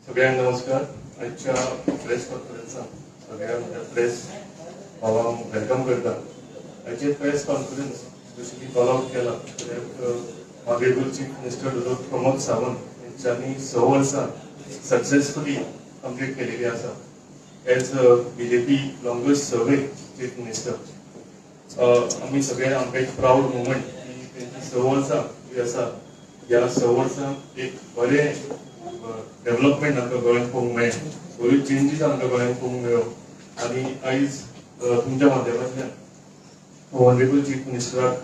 सगळ्यांना नमस्कार. आजच्या प्रेस कॉन्फरन्सात सगळ्या प्रेस भावांक वेलकम करता. आजचे प्रेस कॉन्फरन्स जशी की कॉल आउट केला honourable chief minister doctor Pramod Sawant यांच्यानी 6 वर्सां सक्सेसफुली कंप्लीट केलेली आसा as BJP longest serve chief minister. आम्ही सगळे आमकां एक प्राऊड मुवमेंट की त्यांची 6 वर्सां जी आसा ह्या 6 वर्सां एक बरें डेव्हलपमेंट आमकां गोंयांत पळोवंक मेळ्ळें, बऱ्यो चेंजीस आमकां गोंयांत पळोवंक मेळ्ळ्यो. आनी आयज तुमच्या माध्यमांतल्यान ऑनरेबल चीफ मिनिस्टराक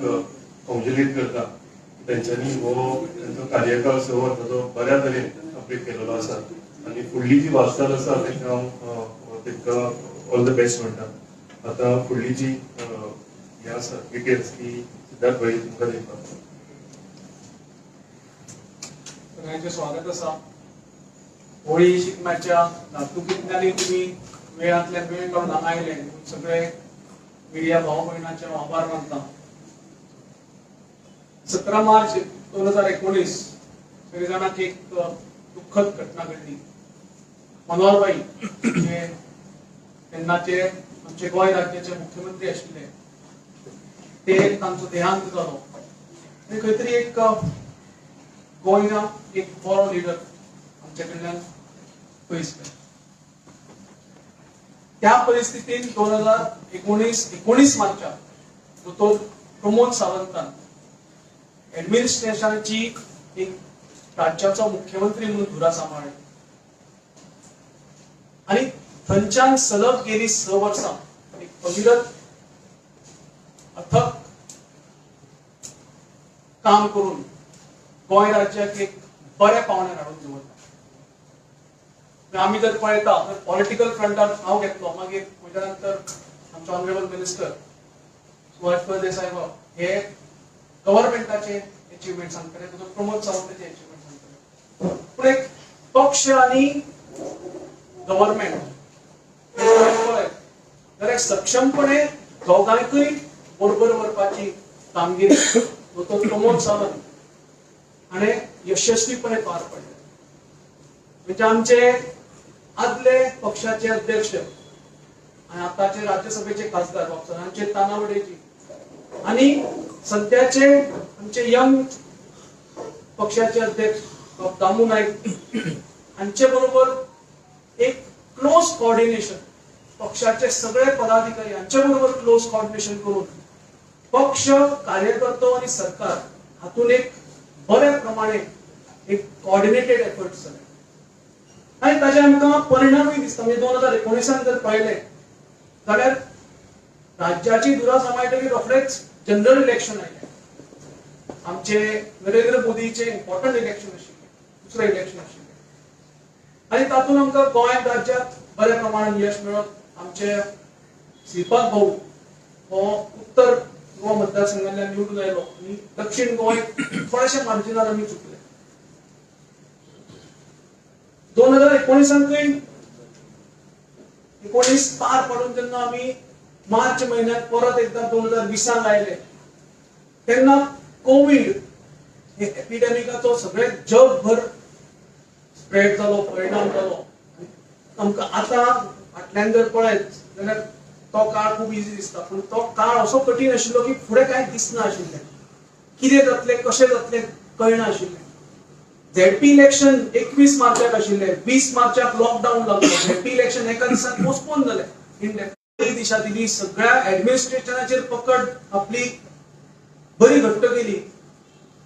कॉंग्रेच्युलेट करता. तेंच्यांनी हो तेंचो कार्यकाळ 6 वर्सांचो बऱ्या तरेन कंप्लीट केलेलो आसा आनी फुडली जी वाटचाल आसा तेंकां ऑल द बेस्ट म्हणटा. आतां फुडली जी हे आसा डिटेल्स की सिद्धार्थ भाई तुमकां दिवपाक. सगळ्यांचे स्वागत आसा. होळी शिगम्याच्या धाकटुकींतल्यानय तुम्ही वेळांतल्यान वेळ काडून हांगा आयले. सगळे मिडिया भाव भयणांचे आभार मानता. 17 मार्च 2019 सगळे जाणांक एक दुःखद घटना घडली. मनोहर भाई जे तेन्नाचे आमचे गोंय राज्याचे मुख्यमंत्री आशिल्ले ते तांचो देहांत जालो. आनी खंय तरी एक गोंयना एक बरो लिडर आमचे कडल्यान पयस गेलो. त्या परिस्थितीत 2019 मार्चाक दोतोर प्रमोद सावंतान ऍडमिनिस्ट्रेशनाची एक राज्याचो मुख्यमंत्री म्हणून धुरा सांबाळ्ळी आणि थंयच्यान सलग गेली 6 वर्सां एक अविरत अथक काम करून गोंय राज्याक एक बऱ्या पावण्यार हाडून दवरता. आम्ही जर पळयता तर पॉलिटिकल फ्रंटार हांव घेतलो, मागीर म्हज्या नंतर आमचे ऑनरेबल मिनिस्टर सुभाष फळदेसाय हे गव्हर्नमेंटाचे अचिव्हमेंट सांगतले, तुजो प्रमोद सावंताचे अचिव्हमेंट सांगतले. पूण एक पक्ष आणि गव्हर्नमेंट जाल्यार सक्षमपणे दोगांयकूय बरोबर व्हरपाची कामगिरी दोतोर प्रमोद सावंत हाणें यशस्वीपणे पार पडले. म्हणजे आमचे आदले पक्षाचे अध्यक्ष आणि आताचे राज्यसभेचे खासदार बाबसाहेबांचे तानावडेजी आणि सध्याचे आमचे यंग पक्षाचे अध्यक्ष दामू नाईक हांचे बरोबर एक क्लोज कोऑर्डिनेशन पक्षाचे सगळे पदाधिकारी हांचे बरोबर क्लोज कोऑर्डिनेशन करून पक्ष कार्यकर्तो आणि सरकार हातून एक बऱ्या प्रमाणे एक कोऑर्डिनेटेड एफर्ट्स जाले आणि ताजे आमकां परिणामय दिसता. म्हणजे 2019 जर पळयले जाल्यार राज्याची धुरा सांबाळटकीर रोखडेच जनरल इलेक्शन आयले. आमचे नरेंद्र मोदीचे इम्पॉर्टंट इलेक्शन आशिल्ले, दुसरें इलेक्शन आशिल्ले आनी तातूंत आमकां गोंय राज्यात बऱ्या प्रमाणात यश मेळत. आमचे श्रीपाद भाऊ हो उत्तर गोवा मतदारसंघातल्यान निवडून आयलो आनी दक्षिण गोंय थोडेशे मार्जिनान आमी चुकले. 2019 पार पडून जेन्ना आमी मार्च महिन्यात परत एकदा 2020 आयले तेन्ना कोविड हे एपिडेमिकाचो सगळे जगभर स्प्रेड जालो, परिणाम जालो. आमकां आतां फाटल्यान जर पळयत जाल्यार तो काळ खूब इजी दिसता, पूण तो काळ असो कठीण आशिल्लो की फुडें कांय दिसना आशिल्लें. कितें जातलें, कशें जातलें कळना आशिल्लें. झेडपी इलेक्शन 21 मार्चाक आशिल्ले, 20 मार्चाक लॉकडाऊन लागलो. झेडपी इलेक्शन एका दिसाक पोस्टपोन जाले. दिशा दिली, सगळ्या ऍडमिनिस्ट्रेशनाचेर पकड आपली बरी घट्ट केली.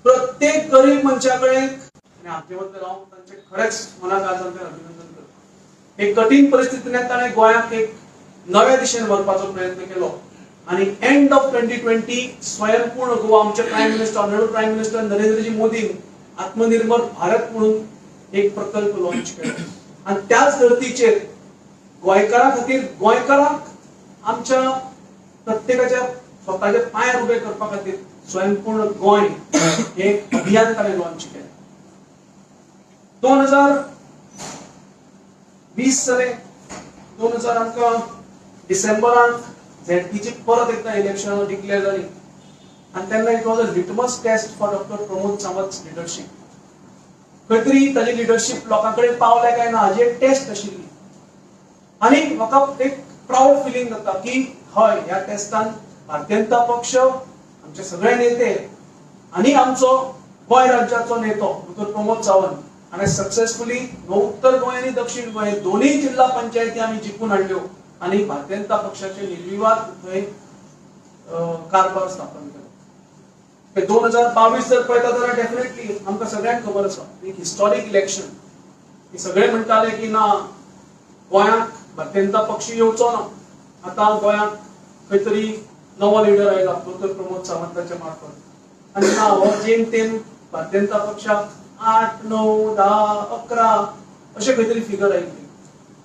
प्रत्येक गरीब मनशाकडे हाते बद्दल हांव तांचे खरेंच मनाकाळांतल्यान अभिनंदन करता. एक कठीण परिस्थितींत ताणें गोंयाक एक नव्या दिशेन व्हरपाचो प्रयत्न केलो आणि एंड ऑफ 2020 स्वयंपूर्ण गोवा आमचे prime minister honourable prime minister Narendraji मोदीन आत्मनिर्भर भारत म्हणून एक प्रकल्प लॉन्च केलो आणि त्याच धर्तीचेर गोंयकारां खातीर गोंयकारांक आमच्या प्रत्येकाच्या स्वताच्या पांयार उबे करपा खातीर स्वयंपूर्ण गोंय हे अभियान ताणें लॉन्च केलें. 2020 जालें. 2000 आमकां डिसेंबरांत झेडपीची परत एकदा इलेक्शन डिक्लेअर जाली आणि तेन्ना it was a litmus test for doctor Pramod Sawant leadership. खंय तरी ताची लिडरशिप लोकांकडे पावल्या काय ना हाजी एक टेस्ट आशिल्ली आणि म्हाका एक प्राऊड फिलिंग जाता की हय ह्या टेस्टान भारतीय जनता पक्ष आमचे सगळे नेते आणि आमचो गोंय राज्याचो नेतो डॉ प्रमोद सावंत हाणें सक्सेसफुली उत्तर गोंय आणि दक्षिण गोंय दोन्ही जिल्हा पंचायती आमी जिखून हाडल्यो आणि भारतीय जनता पक्षाचे निर्विवाद थंय कारभार स्थापन केलो. 2022 जर पळयता जाल्यार डेफिनेटली आमकां सगळ्यांक खबर आसा एक हिस्टॉरीक इलेक्शन. सगळे म्हणटाले की ना गोंयांत भारतीय जनता पक्ष येवचो ना, आतां गोंयांत खंय तरी नवो लिडर आयला डॉ प्रमोद सावंताच्या मार्फत आनी ना हो जेम तेम भारतीय जनता पक्षाक 8, 9, 10, 11 अशे खंय तरी फिगर आयिल्ली.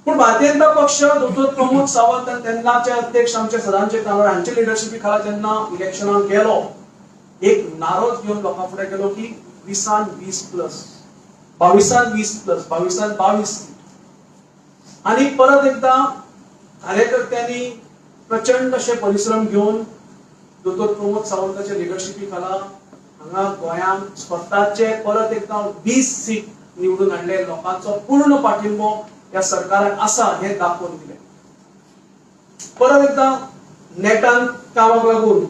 पूण भारतीय जनता पक्ष डॉ प्रमोद सावंत आनी तेन्नाचे अध्यक्ष आमचे सदांचे कांगड हांचे लिडरशिपी खाला जेन्ना इलेक्शनाक गेलो एक नारोच घेवन लोकां फुडें गेलो की 20 20 प्लस 22 20 प्लस 22 22 आणि परत एकदा कार्यकर्त्यांनी प्रचंड असे परिश्रम घेऊन डॉ प्रमोद सावंताच्या लिडरशिपी खाला हांगा गोंयांत स्वताचे परत एकदा 20 सीट निवडून हाडले. लोकांचो पूर्ण पाठिंबो या सरकाराक आसा हे दाखोवन दिले. परत एकदा नेटान कामाक लागून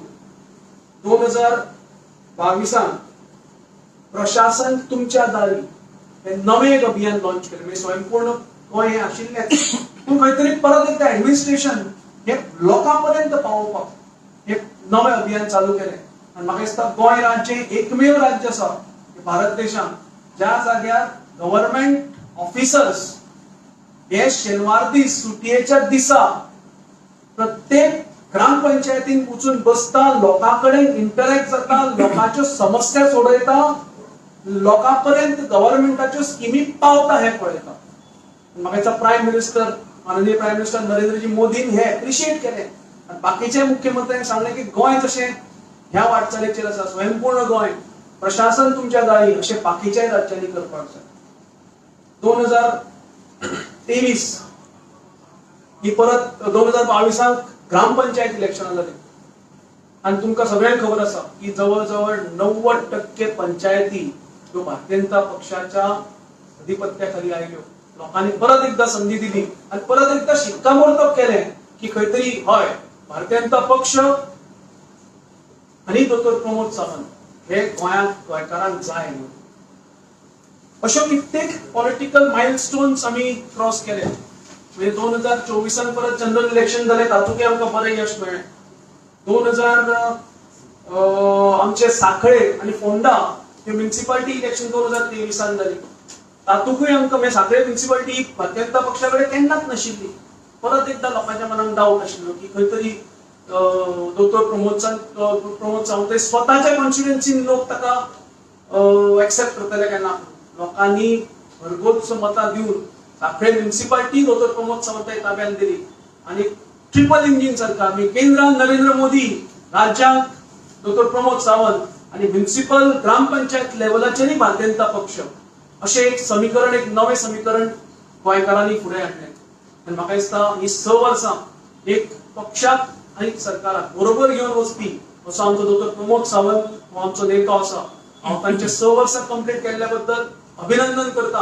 2022 प्रशासन तुमच्या दारी हे नवे अभियान लॉन्च केले. म्हणजे स्वयंपूर्ण गोंय हे आशिल्लेच पूण खंय तरी परत एकदा ऍडमिनिस्ट्रेशन हे लोकांपर्यंत पावोवपाक हे नवे अभियान चालू केले. आनी म्हाका दिसता गोंय राज्य एकमेव राज्य आसा भारत देशांत ज्या जाग्यार गव्हर्नमेंट ऑफिसर्स हे शेनवार दीस सुटयेच्या दिसा प्रत्येक ग्रामपंचायतीन वचून बसता, लोकांकडेन इंटरॅक्ट जाता, लोकांच्यो समस्या सोडयता, लोकांपर्यंत गव्हर्नमेंटाच्यो स्किमी पावता हे पळयता. म्हाका दिसता प्रायम मिनिस्टर माननीय प्रायम मिनिस्टर नरेंद्रजी मोदीन हे एप्रिशिएट केले आनी बाकीचे मुख्यमंत्र्यांनी सांगले की गोंय तशें ह्या वाटचालीचेर आसा, स्वयंपूर्ण गोंय, प्रशासन तुमच्या दारी अशें बाकीच्याय राज्यांनी करपाक जाय. 2023 ही परत 2022 ग्रामपंचायत इलेक्शनां जाली आनी तुमकां सगळ्यांक खबर आसा की जवळ जवळ 90% पंचायती ह्यो भारतीय जनता पक्षाच्या अधिपत्याखाली आयल्यो. लोकांनी परत एकदा संधी दिली आणि परत एकदा शिक्कामोर्तब केले की खंय तरी हय भारतीय जनता पक्ष आणि डॉ प्रमोद सावंत हे गोंयांत गोंयकारांक जाय. अश्यो कित्येक पॉलिटिकल माइलस्टोन्स आमी क्रॉस केले. म्हणजे 2024 परत जनरल इलेक्शन जाले तातूंतय आमकां बरें यश मेळ्ळें. 2000 आमचे सांखळे आणि फोंडा हे म्युनिसिपालिटी इलेक्शन 2023 जाली. तातूंतय आमकां म्हणजे सांखळे म्युनिसिपालिटी भारतीय जनता पक्षा कडेन केन्नाच नाशिल्ली. परत एकदा लोकांच्या मनात डावट आशिल्लो की खंय तरी डॉ प्रमोद सावंत स्वताच्या कॉन्स्टिट्युएन्सीन लोक ताका एक्सेप्ट करतले काय ना. लोकांनी भरघोस मतां दिवन सांखळे म्युनिसिपालिटी डॉ प्रमोद सावंत ताब्यात दिली आणि ट्रिपल इंजिन सरकार म्हणजे केंद्रात नरेंद्र मोदी, राज्यात डॉ प्रमोद सावंत आणि म्युनिसिपल ग्रामपंचायत लेवलाचेरय भारतीय जनता पक्ष अशें एक समीकरण, एक नवें समीकरण गोंयकारांनी फुडें हाडलें. आनी म्हाका दिसता ही 6 वर्सां एक पक्षाक आनी सरकाराक बरोबर घेवन वचपी असो आमचो डॉ प्रमोद सावंत हो आमचो नेतो आसा. हांव तांचे 6 वर्सां कंप्लीट केल्ल्या बद्दल अभिनंदन करता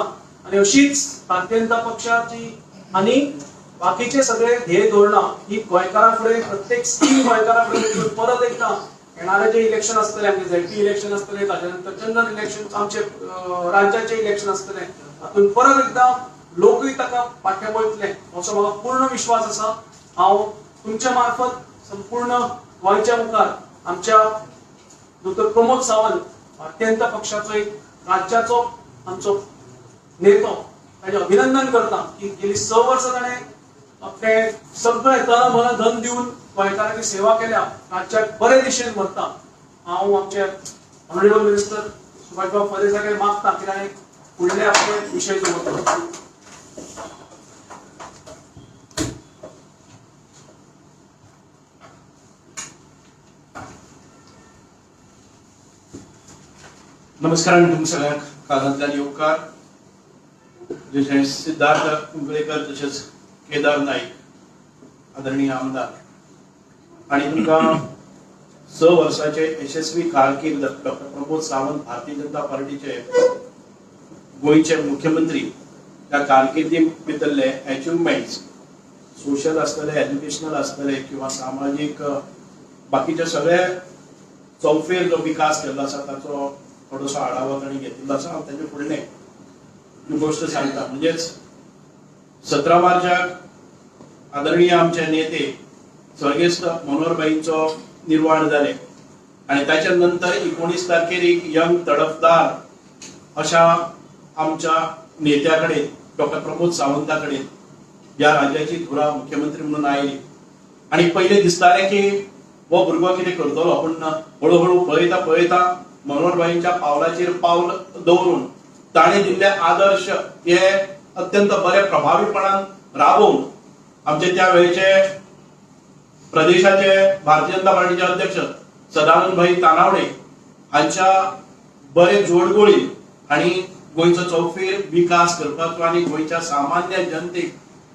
आणि अशीच भारतीय जनता पक्षाची आणि बाकीचे सगळे ध्येय धोरणां ही गोंयकारां फुडें प्रत्येक स्कीम गोंयकारां फुडें परत एकदा येणारे जे इलेक्शन आसतले आमचे झेडपी इलेक्शन आसतले ताचे नंतर जनरल इलेक्शन आमचे राज्याचे इलेक्शन आसतले तातूंत परत एकदा लोकूय ताका पाठिंबो दितले असो म्हाका पूर्ण विश्वास आसा. हांव तुमच्या मार्फत संपूर्ण गोंयच्या मुखार आमच्या डॉ प्रमोद सावंत भारतीय जनता पक्षाचो एक राज्याचो आमचो नेतो ताचें अभिनंदन करता की गेली 6 वर्सां ताणें आपले सगळे तन मन धन दिवन गोंयकारांची सेवा केल्या, राज्याक बरे दिशेन व्हरता. हांव आमचे ऑनरेबल मिनिस्टर सुभाषबाब फळदेसाय मागता की ताणें फुडले आपले विशय दवरता. नमस्कार आणि तुमच्या सगळ्यांक कानांतल्यान येवकार. जशें सिद्धार्थ कुंकळेकर तशेंच केदार नाईक आदरणीय आमदार आणि तुमकां 6 वर्साचे यशस्वी कारकीर्द डॉ प्रमोद सावंत भारतीय जनता पार्टीचे गोयचे मुख्यमंत्री त्या कारकिर्दी भितरले अचिव्हमेंट्स सोशल आसतले, एज्युकेशनल आसतले किंवा सामाजिक बाकीचे सगळे चौफेर जो विकास केल्लो आसा ताचो थोडोसो आढावा तांणी घेतिल्लो आसा. हांव ताचे फुडलें ही गोष्ट सांगता. म्हणजेच 17 मार्चाक आदरणीय आमचे नेते स्वर्गेस्त मनोहरभाईंचो निर्वाण जाले आणि त्याच्या नंतर 19 तारखेर एक यंग तडफदार अशा आमच्या नेत्याकडे डॉक्टर प्रमोद सावंताकडे या राज्याची धुरा मुख्यमंत्री म्हणून आयली आणि पहिले दिसताले की हो भुरगो कितें करतलो, पण हळूहळू पळयता पळयता मनोहरभाईंच्या पावलाचेर पावल दवरून ताणे दिल्ले आदर्श हे अत्यंत बरे प्रभावीपणान राबोवन आमचे त्या वेळेचे प्रदेशाचे भारतीय जनता पार्टीचे अध्यक्ष सदानंदभाई तानावडे हांच्या बरे जोडगोळी आणि गोंयचो चौफेर विकास करपाचो आणि गोंयच्या सामान्य जनतेक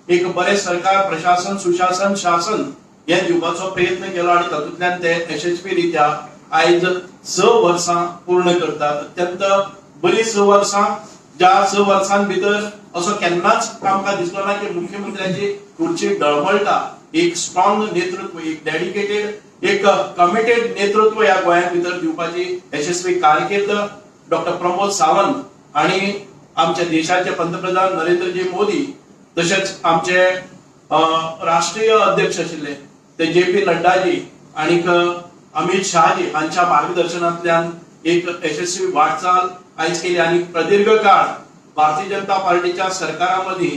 एक बरे सरकार, प्रशासन, सुशासन, शासन हे दिवपाचो प्रयत्न केलो आणि तातूंतल्यान ते यशस्वी रित्या आयज 6 वर्सां पूर्ण करतात. अत्यंत बरी 6 वर्सां, ज्या 6 वर्सां भितर असो केन्नाच आमकां दिसलो ना की मुख्यमंत्र्याची खुर्ची डळमळटा. एक स्ट्रॉंग नेतृत्व, एक डेडिकेटेड, एक कमिटेड नेतृत्व या गोंया भितर दिवपाची यशस्वी कारकीर्द डॉक्टर प्रमोद सावंत आणि आमच्या देशाचे पंतप्रधान नरेंद्रजी मोदी तसेच आमचे राष्ट्रीय अध्यक्ष आशिल्ले ते JP नड्डाजी आणि अमित शहाजी हांच्या मार्गदर्शनांतल्यान एक यशस्वी वाटचाल आयज केली आणि प्रदीर्घ काळ भारतीय जनता पार्टीच्या सरकारामध्ये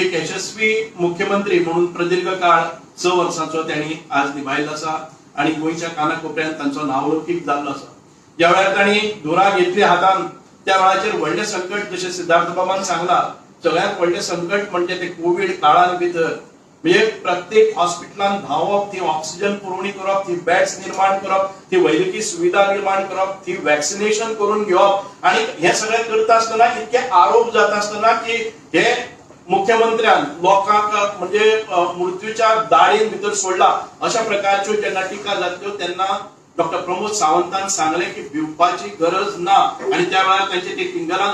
एक यशस्वी मुख्यमंत्री म्हणून प्रदीर्घ काळ 6 वर्सांचो त्यांनी आज निभायलो आसा आणि गोंयच्या कानाकोपऱ्यात तांचो नावलौकीक जाल्लो आसा. ज्या वेळार तांणी धुरा घेतली हातान त्या वेळाचेर व्हडले संकट, जशें सिद्धार्थ बाबान सांगला, सगळ्यात व्हडले संकट म्हणजे ते कोविड काळान भितर म्हणजे प्रत्येक हॉस्पिटलान धांवप, ती ऑक्सिजन पुरवणी करप, ती बेड्स निर्माण करप, ती वैद्यकीय सुविधा निर्माण करप, ती वॅक्सिनेशन करून घेवप आणि हे सगळें करता आसतना इतके आरोप जात आसतना की हे मुख्यमंत्र्यान लोकांक म्हणजे मृत्यूच्या दाळीन भितर सोडला अशा प्रकारच्यो जेन्ना टिका जातल्यो तेन्ना डॉक्टर प्रमोद सावंतान सांगले की भिवपाची गरज ना आणि त्या वेळार तांची ती टिंगलां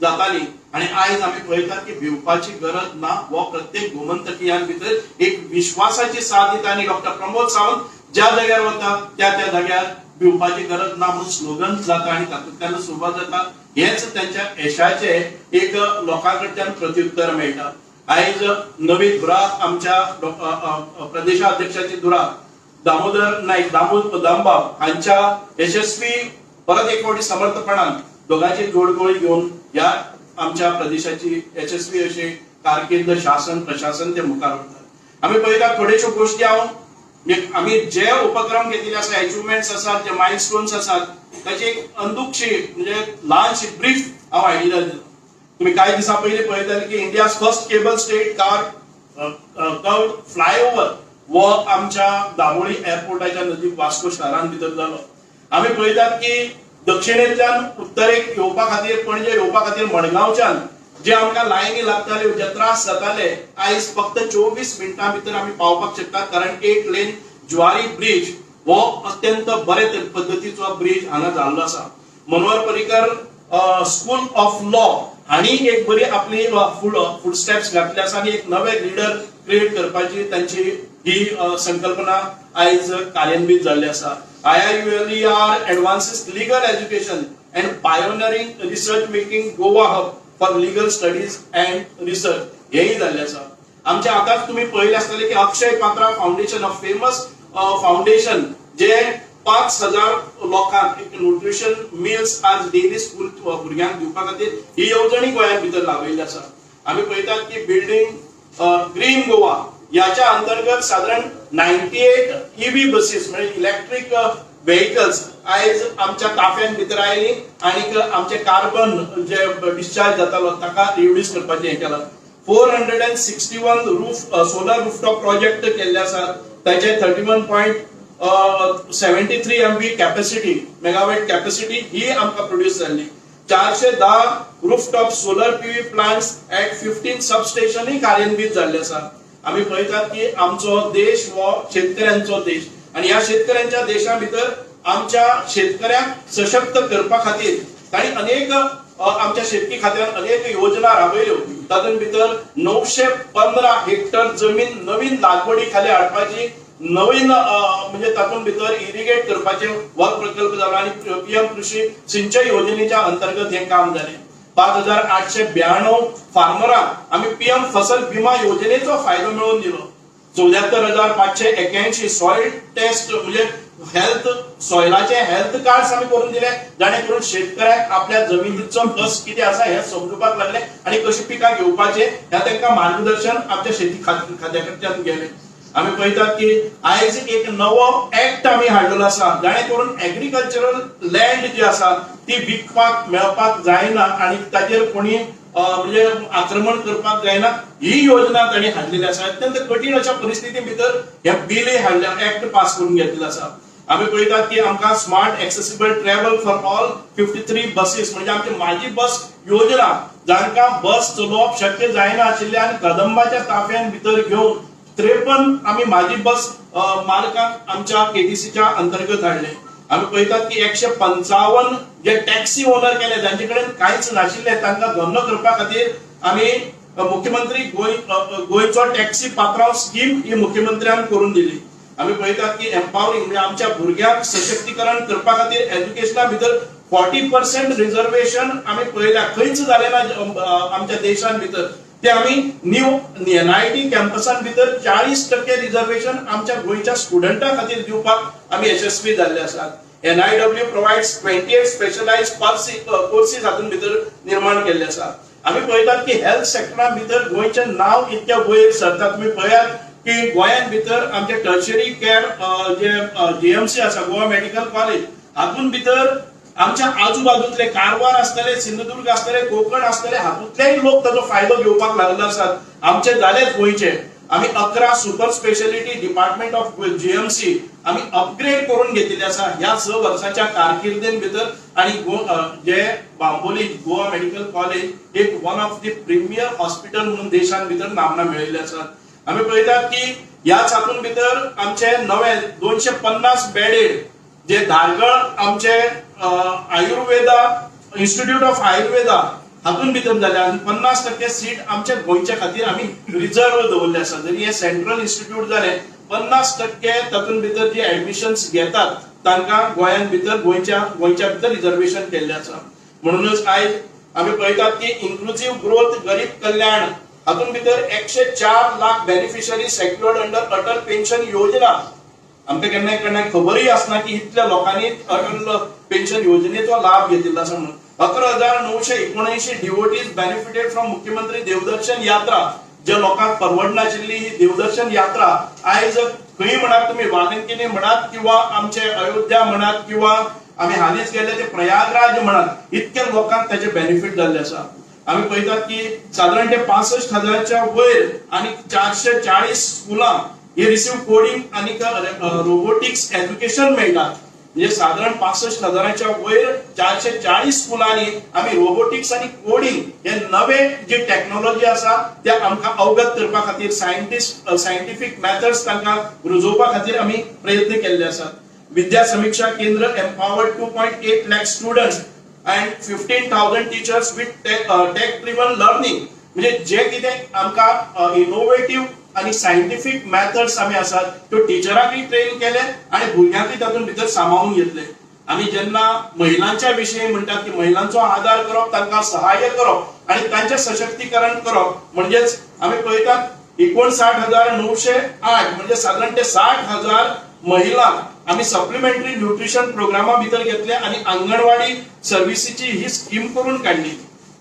जाताली आणि आयज आमी पळयतात की भिवपाची गरज ना हो प्रत्येक गोमंतकीयान भितर एक विश्वासाची साथ दिता आणि डॉक्टर प्रमोद सावंत ज्या जाग्यार वता त्या जाग्यार भिवपाची गरज ना म्हणून स्लोगन जाता आणि तातूंतल्यान सुरवात जाता. हेच त्यांच्या यशाचे एक लोकांकडच्यान प्रत्युत्तर मेळटा. आयज नवी धुरा आमच्या प्रदेशाध्यक्षाची धुरा दामोदर नाईक दामबाब हांच्या यशस्वी परत एक फावटी समर्थपणान दोघांची जोडगोळी घेऊन या आमच्या प्रदेशाची यशस्वी अशी कारकीर्द, शासन, प्रशासन ते मुखार व्हरतात. आमी पळयता थोड्योश्यो गोश्टी आमी जे उपक्रम घेतिल्ले आसा, अचिव्हमेंट्स आसात, जे माइलस्टोन्स आसात, ताची एक अंदुकशी म्हणजे ल्हानशी ब्रीफ हांव आयडिया दिलो. तुम्ही काही दिसा पयलीं पळयताले की India's first cable stayed car curved flyover वो आमच्या दाबोळी एअरपोर्टाच्या नजीक वास्को शहरान भितर जालो. आमी पळयतात की दक्षिणेंतल्यान उत्तरेक येवपा खातीर, पणजे येवपा खातीर मडगांवच्यान जे आमकां लायनी लागताल्यो, जे त्रास जाताले, आयज फक्त 24 मिनिटां भितर आमी पावपाक शकतात. कारण 8 लेन ज्वारी ब्रिज हो अत्यंत बरे पद्धतीचो ब्रिज हांगा जाल्लो आसा. Manohar Parrikar school of law हांणी एक बरी आपली फूड स्टेप्स घातले आसा आणि एक नवे लिडर क्रिएट करपाची तांची ही संकल्पना आयज कार्यान्वित जाल्ली आसा. IIULER advances legal education and pioneering research making Goa hub for legal studies and research हेही जाल्ले आसा. आमच्या आतांच तुम्ही पळयले आसतले की Akshay Patra foundation, a famous foundation जे 5000 लोकांक न्यूट्रिशन मील्स आज डेली स्कूल भुरग्यांक दिवपा खातीर ही येवजणी गोंयांत भितर लावलेली आसा. आमी पळयतात की बिल्डिंग ग्रीन गोवा याच्या अंतर्गत साधारण 98 EV बसेस म्हणजे इलेक्ट्रिक व्हेकल्स आयज आमच्या ताफ्यान भितर आयली आणि आमचे कार्बन जे डिस्चार्ज जातालो ताका रिड्यूस करपाचें हें केलां. 461 सोलर रूफटॉप प्रोजेक्ट केल्ले आसात. ताचे 31.73 MB कॅपॅसिटी, मेगावॅट कॅपॅसिटी ही आमकां प्रोड्यूस जाल्ली. 410 rooftop solar PV plants at 15 सबस्टेशनय कार्यान्वित जाल्ले आसा. आम्ही पळयतात की आमचो देश हो शेतकऱ्यांचो देश आणि या शेतकऱ्यांच्या देशा भितर आमच्या शेतकऱ्यांक सशक्त करपा खातीर तांणी अनेक आमच्या शेतकी खात्यान अनेक योजना राबयल्यो. तातूंत भितर 915 हेक्टर जमीन नवीन लागवडी खाली हाडपाची, नवीन म्हणजे तातूंत भितर इरिगेट करपाचे हो प्रकल्प जालो आणि पीएम कृषी सिंचन योजनेच्या अंतर्गत हे काम जालें. 5892 फार्मरांक आम्ही पीएम फसल विमा योजनेचो फायदो मिळवून दिलो. 74,581 सॉइल टेस्ट म्हणजे हेल्थ सॉइलाचे हेल्थ कार्ड्स आम्ही करून दिले, जाणे करून शेतकऱ्याक आपल्या जमिनीचो कस किती आसा हे समजूपाक लागले आणि कशी पिकां घेवपाचे ह्या तांकां मार्गदर्शन आमच्या शेती खात्याकडच्यान गेले. आम्ही पळयतात की आयज एक नवो ऍक्ट आम्ही हाडलेलो आसा, जाणे करून एग्रीकल्चरल लँड जी आसा ती विकपाक मेळपाक जायना आणि ताजेर कोणी म्हणजे आक्रमण करपाक जायना ही योजना तांणी हाडलेली आसा. अत्यंत कठीण अशा परिस्थिती भितर हे बिल हाडल्या ऍक्ट पास करून घेतलेलो आसा. आम्ही पळयतात की आमकां smart accessible travel for all 53 buses म्हणजे आमची माझी बस योजना, जांकां बस चलोवप शक्य जायना आशिल्ल्यान कदंबाच्या ताफ्यान भितर घेवन 53 आम्ही माझी बस मालकांक आमच्या केटीसीच्या अंतर्गत हाडले. आम्ही पळयतात की 155 जे टॅक्सी ओनर केले, जांचे कडेन कांयच नाशिल्ले तांकां धंदो करपा खातीर आम्ही मुख्यमंत्री गोंयचो टॅक्सी पात्रांव स्कीम ही मुख्यमंत्र्यान करून दिली. आम्ही पळयतात की एम्पावरिंग म्हणजे आमच्या भुरग्यांक सशक्तीकरण करपा खातीर एज्युकेशना भितर 40% रिझर्वेशन आम्ही पळयल्या, खंयच जालें ना आमच्या देशान भितर. ते आम्ही न्यू NIT कॅम्पसान भितर 40% रिझर्वेशन आमच्या गोंयच्या स्टुडंटां खातीर दिवपाक आम्ही यशस्वी जाल्ले आसात. NIW प्रोवाइड्स 28 स्पेशलाइज्ड कोर्सेस हातूंत भितर निर्माण केल्ले आसात. आम्ही पळयतात की हेल्थ सेक्टरा भितर गोंयचें नांव इतक्या वयर सरता. तुम्ही पळयात की गोंयान भितर आमचे टर्शरी केअर जे GMC आसा, गोवा मेडिकल कॉलेज, हातूंत भितर आमच्या आजूबाजूतले कारवार असतले, सिंधुदुर्ग असतले, कोकण असतले, हातूंतलेय लोक ताचो फायदो घेवपाक लागले आसात. आमचे जालेच गोंयचे. आम्ही 11 super speciality department of GMC आम्ही अपग्रेड करून घेतलेले आसा ह्या 6 वर्षाच्या कारकिर्दीन भितर. आणि जे बांबोली गोवा मेडिकल कॉलेज एक one of the premier hospital म्हणून देशान भितर नामना मेळयल्ले आसात. आम्ही पळयतात की ह्याच हातूंत भितर आमचे नवे 250 बेडेड जे धारगळ आमचे आयुर्वेदा इन्स्टिट्यूट ऑफ आयुर्वेदा हातून भितर जाले आणि 50% सीट आमच्या गोंयच्या खातीर आम्ही रिझर्व दवरले आसा. जरी हे सेंट्रल इन्स्टिट्यूट जाले 50% तातूंत भितर जे ऍडमिशन्स घेतात तांकां गोंयान भितर गोंयच्या भितर रिझर्वेशन केल्ले आसा. म्हणूनच आयज आम्ही पळयतात की इन्क्लुसिव्ह ग्रोथ गरीब कल्याण हातूंत भितर 104 lakh beneficiary secured under Atal pension योजना. आमकां केन्ना खबरय आसना की इतल्या लोकांनी अटल पेन्शन योजनेचो लाभ घेतिल्लो आसा म्हणून. 11,979 डिवोटीज बेनिफिटेड फ्रॉम मुख्यमंत्री देवदर्शन यात्रा. जे लोकांक परवडनाशिल्ली ही देवदर्शन यात्रा आयज खंय म्हणात, तुम्ही वाल्मिकीने म्हणात किंवा आमचे अयोध्या म्हणात किंवा आम्ही हालीच गेले ते प्रयागराज म्हणात, इतक्या लोकांक त्याचे बेनिफिट जाल्ले आसा. आम्ही पळयतात की साधारण ते 65,000च्या वयर आणि 440 स्कुलां हे रिसीव्ह कोडिंग आणि रोबोटिक्स एज्युकेशन मेळटा. म्हणजे साधारण 65,000च्या वयर 440 स्कुलांनी आम्ही रोबोटिक्स आणि कोडिंग हे नवे जे टेक्नॉलॉजी आसा ते आमकां अवगत करपा खातीर सायंटिफिक मेथड्स तांकां रुजोवपा खातीर आम्ही प्रयत्न केल्ले आसात. विद्या समीक्षा केंद्र empowered 2.8 lakh students and 15,000 teachers with tech driven learning. म्हणजे जे कितें आमकां इनोव्हेटिव्ह आणि सायंटिफिक मेथड्स आम्ही आसात त्यो टिचरांकय ट्रेन केले आणि भुरग्यांकय तातूंत भितर सामावून घेतले. आम्ही जेन्ना महिलांच्या विशयी म्हणटात की महिलांचो आदार करप, तांकां सहाय्य करप आणि तांचे सशक्तीकरण करप, म्हणजेच आम्ही पळयतात 59,908 म्हणजे साधारण ते 60,000 महिला आम्ही सप्लिमेंटरी न्यूट्रिशन प्रोग्रामा भितर घेतले आणि अंगणवाडी सर्व्हिसीची ही स्कीम करून काढली.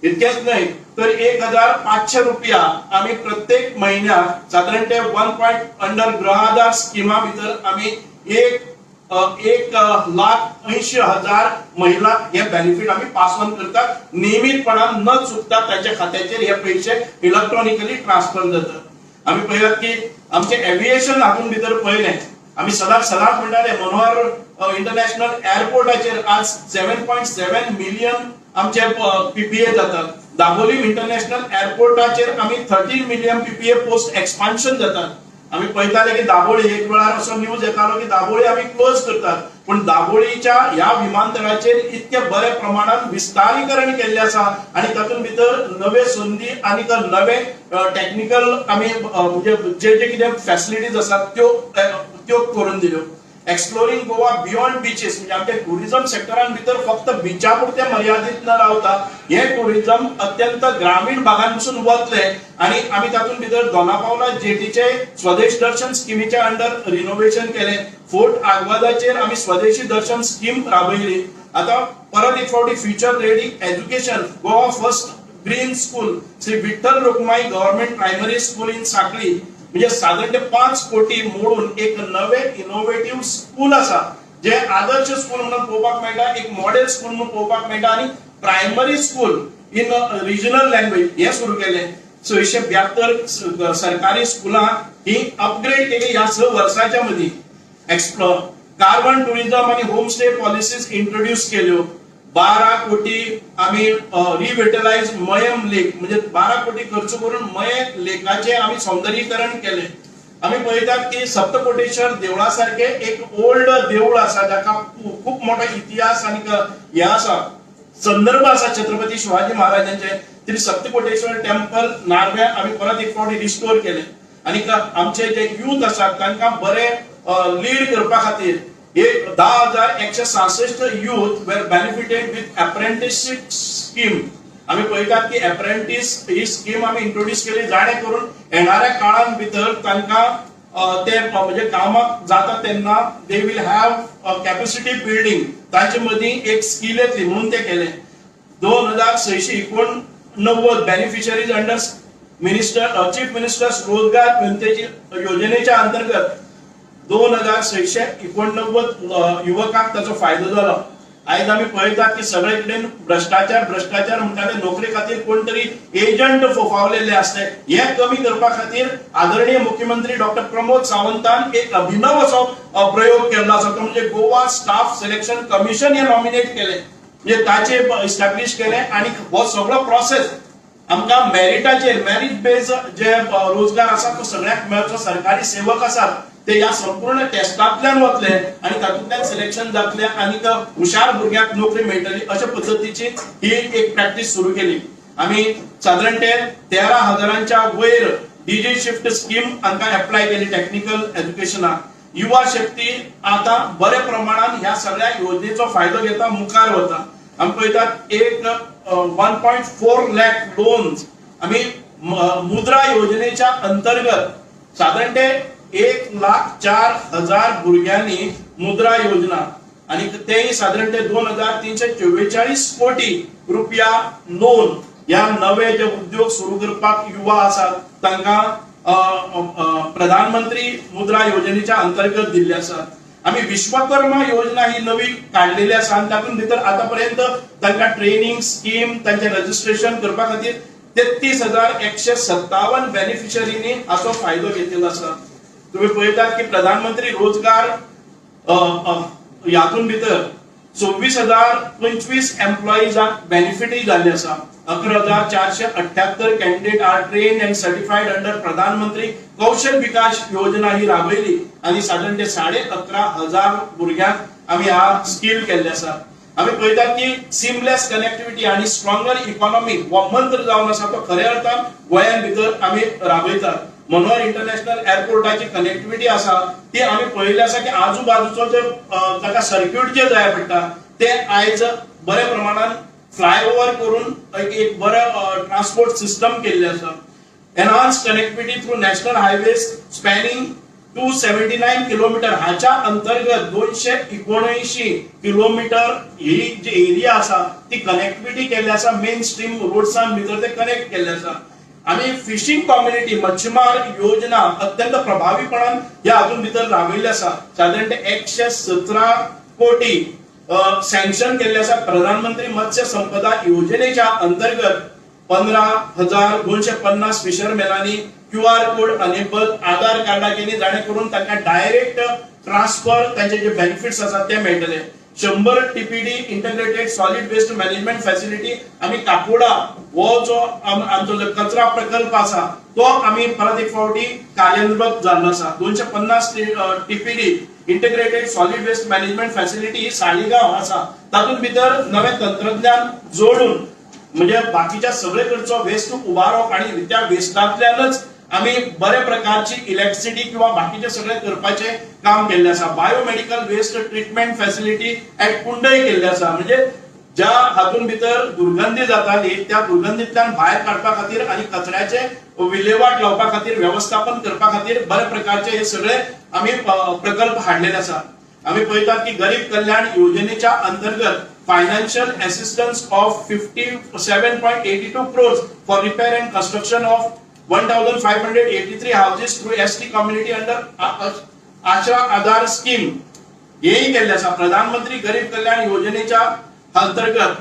इतकेच नाही तर 1,500 रुपया आम्ही प्रत्येक महिन्यात साधारण ते 1 ग्रहाधार स्कीमा भितर आम्ही 1,80,000 महिला हे बेनिफिट आम्ही पास ऑन करतात. नियमितपणान न चुकता त्यांच्या खात्याचेर हे पैसे इलेक्ट्रॉनिकली ट्रान्सफर जातात. आम्ही पळयतात की आमचे एव्हिएशन हातून भितर पळयले आम्ही सदांच म्हणटाले मनोहर इंटरनॅशनल एअरपोर्टाचेर आज 7.7 मिलियन आमचे PPA जातात. दाबोली इंटरनॅशनल एअरपोर्टाचेर आम्ही 13 मिलियन PPA पोस्ट एक्सपान्शन जातात. आम्ही पळयताले की दाबोळी एक वेळार असो न्यूज येतालो की दाबोळी आम्ही क्लोज करतात, पण दाबोळीच्या ह्या विमानतळाचेर इतके बरे प्रमाणात विस्तारीकरण केल्ले आसा आणि तातूंत भितर नवे संधी आणि नवे टेक्निकल आमी म्हणजे जे जे कितें फॅसिलिटीज आसात त्यो करून दिल्यो. एक्सप्लोरिंग गोवा बियॉन्ड बीचेस म्हणजे आमच्या टुरिझम सेक्टरान भितर फक्त बिचा पुरते मर्यादित न रावता हे टुरिझम अत्यंत ग्रामीण भागांपासून वतले आणि आम्ही तातूंत भितर दोनापावला जेटीचे स्वदेश दर्शन स्किमीच्या अंडर रिनोव्हेशन केले. फोर्ट आग्वादाचेर आम्ही स्वदेशी दर्शन स्कीम राबयली. आता परत एक फावटी future ready education Goa first green school Shri Vitthal Rukmai government primary school in साखळी म्हणजे साधारण 5 कोटी मोडून एक नवे इनोव्हेटिव्ह स्कूल असा जे आदर्श स्कूल म्हणून पळोवपाक मेळटा, एक मॉडेल स्कूल म्हणून पळोवपाक मेळटा आणि primary school in regional language हे सुरू केले. 672 सरकारी स्कूलां ही अपग्रेड केली या 6 वर्षाच्या मध्ये. एक्सप्लोर कार्बन टुरिझम आणि होमस्टे पॉलिसीज इंट्रोड्यूस केल्यो. 12 कोटी आम्ही रिव्हिटलाइज मयम लेक म्हणजे 12 कोटी खर्च करून मये लेकाचे आम्ही सौंदर्यीकरण केले. आम्ही पळयतात की सप्तकोटेश्वर देवळासारखे एक ओल्ड देऊळ असा जाका खूप मोठा इतिहास आणि हे असा संदर्भ असा छत्रपती शिवाजी महाराजांचे. तरी सप्तकोटेश्वर टेम्पल नार्व्या आम्ही परत एक फावटी रिस्टोर केले आणि आमचे जे युथ असतात तांकां बरे लीड करपा खातीर 10,166 youth were benefited with apprenticeship scheme. आम्ही पळयतात की अप्रेंटिस ही स्कीम आम्ही इंट्रोड्यूस केली जाणे करून येणाऱ्या काळान भितर तांकां ते म्हणजे कामाक जाता तेन्ना they will have capacity building तांचे मदीं एक स्किल येतली म्हणून ते केले. 2689 बेनिफिशरीज अंडर चीफ मिनिस्टर्स रोजगार योजनेच्या अंतर्गत 2689 युवकांक ताचो फायदो झाला. आयज आम्ही पळयतात की सगळे कडेन भ्रष्टाचार म्हणटा ते नोकरी खातीर कोण तरी एजंट फोफावलेले असते. हे कमी करपा खातीर आदरणीय मुख्यमंत्री डॉक्टर प्रमोद सावंतान एक अभिनव असो प्रयोग केला आसा तो म्हणजे गोवा स्टाफ सिलेक्शन कमिशन हे नॉमिनेट केले म्हणजे ताचे इस्टॅब्लिश केले आणि हो सगळो प्रोसेस आमकां मेरिटाचेर मेरिट बेस्ड जे रोजगार आसा तो सगळ्याक मेळचो. सरकारी सेवक आसात ते या संपूर्ण टेस्टांतल्यान वतले आणि तातूंतल्यान सिलेक्शन जातले आणि हुशार भुरग्यांक नोकरी मेळटली अशा पद्धतीची ही एक प्रॅक्टिस सुरू केली. आम्ही साधारण 13,000च्या वयर डीजी शिफ्ट स्कीम आमकां अप्लाय केली टेक्निकल एज्युकेशनाक. युवा शक्ती आता बरे प्रमाणात ह्या सगळ्या योजनेचो फायदो घेता मुखार वता. आमी पळयतात एक 1.4 लाख लोन्स आम्ही मुद्रा योजनेच्या अंतर्गत साधारण 1,04,000 भुरग्यांनी मुद्रा योजना आणि तेही साधारण 2,344 कोटी रुपया लोन या नवे जे उद्योग सुरू करपाक युवा आसात तांकां प्रधानमंत्री मुद्रा योजनेच्या अंतर्गत दिल्ले आसात. आम्ही विश्वकर्मा योजना ही नवी काढलेली आसा आणि तातूंत भितर आतापर्यंत तांकां ट्रेनिंग स्कीम तांचे रजिस्ट्रेशन करपा खातीर 33,157 बेनिफिशरींनी हाचो फायदो घेतिल्लो आसा. तुम्ही पळयतात की प्रधानमंत्री रोजगार यातून भितर 26,025 एम्प्लॉईजांक बेनिफिटय जाल्ले आसा. 11,478 candidate are trained and certified under Pradhan Mantri Kaushal विकास योजना ही राबयली आणि साधारण 11,500 भुरग्यांक आम्ही हा स्किल केल्ले आसा. आम्ही पळयतात की सिमलेस कनेक्टिव्हिटी आणि स्ट्रॉंगर इकॉनॉमी हो मंत्र जावन आसा तो खऱ्या अर्थान गोंयान भितर आम्ही राबयतात. मनोहर इंटरनॅशनल एअरपोर्टाची कनेक्टिव्हिटी आसा ती आम्ही पळयले आसा की आजूबाजूचो जे ताका सर्क्यूट जे जाय पडटा ते आयज बरे प्रमाणात फ्लायओव्हर करून एक बरं ट्रान्सपोर्ट सिस्टम केल्ले आसा. Enhance connectivity through national highways spanning 279 kilometre हाच्या अंतर्गत 279 किलोमीटर ही जी एरिया आसा ती कनेक्टिव्हिटी केल्ली आसा. मेन स्ट्रीम रोड्सान भितर ते कनेक्ट केल्ले आसा. आम्ही फिशिंग कम्युनिटी मच्छीमार योजना अत्यंत प्रभावीपणान या हातून भितर राबयल्ली आसा. साधारण 117 कोटी सँक्शन केल्ले आसा. प्रधानमंत्री मत्स्य संपदा योजनेच्या अंतर्गत 15,250 फिशरमॅनांनी QR कोड अनेबल आधार कार्डाचेर जाणे करून तांकां डायरेक्ट ट्रान्सफर तांचे जे बेनिफिट्स आसात ते मेळटले. 100 TPD integrated solid waste management facility आम्ही काकोडा हो जो आमचो जो कचरा प्रकल्प आसा तो आम्ही परत एक फावटी कार्यान्वित जाल्लो आसा. 250 TPD integrated solid waste management facility ही साळीगांव आसा, तातूंत भितर नवें तंत्रज्ञान जोडून म्हणजे बाकीच्या सगळेकडचो वेस्ट उबारप आणि त्या वेस्टांतल्यानच आमी बरे प्रकारची इलेक्ट्रिसिटी किंवा बाकीचे सगळे करपाचे काम केल्ले आसा. Biomedical waste treatment facility at Kundaim केल्ले आसा. म्हणजे ज्या हातून भितर दुर्गंधी जाताली त्या दुर्गंधींतल्यान भायर काडपा खातीर आणि कचऱ्याचे विल्हेवाट लावपा खातीर व्यवस्थापन करपा खातीर बरे प्रकारचे हे सगळे आमी प्रकल्प हाडलेले आसा. आम्ही पळयतात की गरीब कल्याण योजनेच्या अंतर्गत financial assistance of 57.82 crores for repair and construction of 1583 houses through ST community under Asha Aadhaar scheme हेही केल्ले आसा. प्रधानमंत्री गरीब कल्याण योजनेच्या अंतर्गत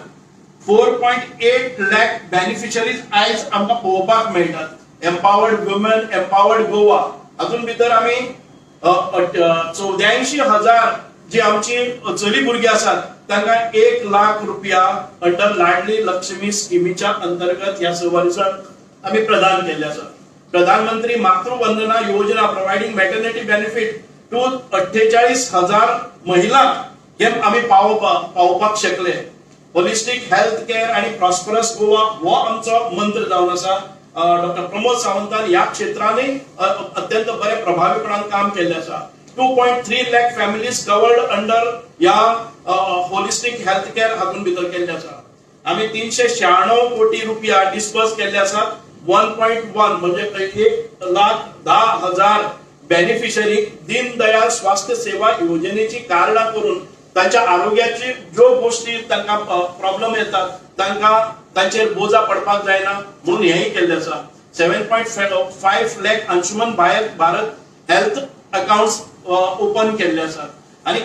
4.8 लाख बेनिफिशरीज आयज आमकां पळोवपाक मेळटात. एम्पावर्ड वुमन, एम्पावर्ड गोवा हातून भितर आमी 84,000 जी आमची चली भुरगीं आसात तांकां 1 लाख रुपया अंडर लाडली लक्ष्मी स्किमीच्या अंतर्गत ह्या 6 वर्सांत आमी प्रदान केल्ले आसा. प्रधानमंत्री मातृ Vandana Yojana प्रोवायडिंग maternity benefit to 48,000 महिलांक हे आमी पावोवपाक शकले. होलिस्टिक हेल्थ केअर आणि प्रॉस्परस गोवा हो आमचो मंत्र जावन आसा. डॉक्टर प्रमोद सावंतान ह्या क्षेत्रांनी अत्यंत बरे प्रभावीपणान काम केल्ले आसा. 2.3 लाख फॅमिलीज कवर्ड अंडर या होलिस्टिक हेल्थ केअर हातून भितर केल्ले आसा. आमी 396 कोटी रुपया डिस्बर्स केल्ले आसात. 1.1 म्हणजे 1,10,000 बेनिफिशरीक दीनदयाळ स्वास्थ्य सेवा योजनेची कार्डां करून तांच्या आरोग्याची ज्यो गोष्टी तांकां प्रॉब्लेम येतात तांकां तांचेर बोजा पडपाक जायना म्हणून हेही केल्ले आसा. 7.5 lakh Anshuman Bharat health accounts open केल्ले आसात. आणि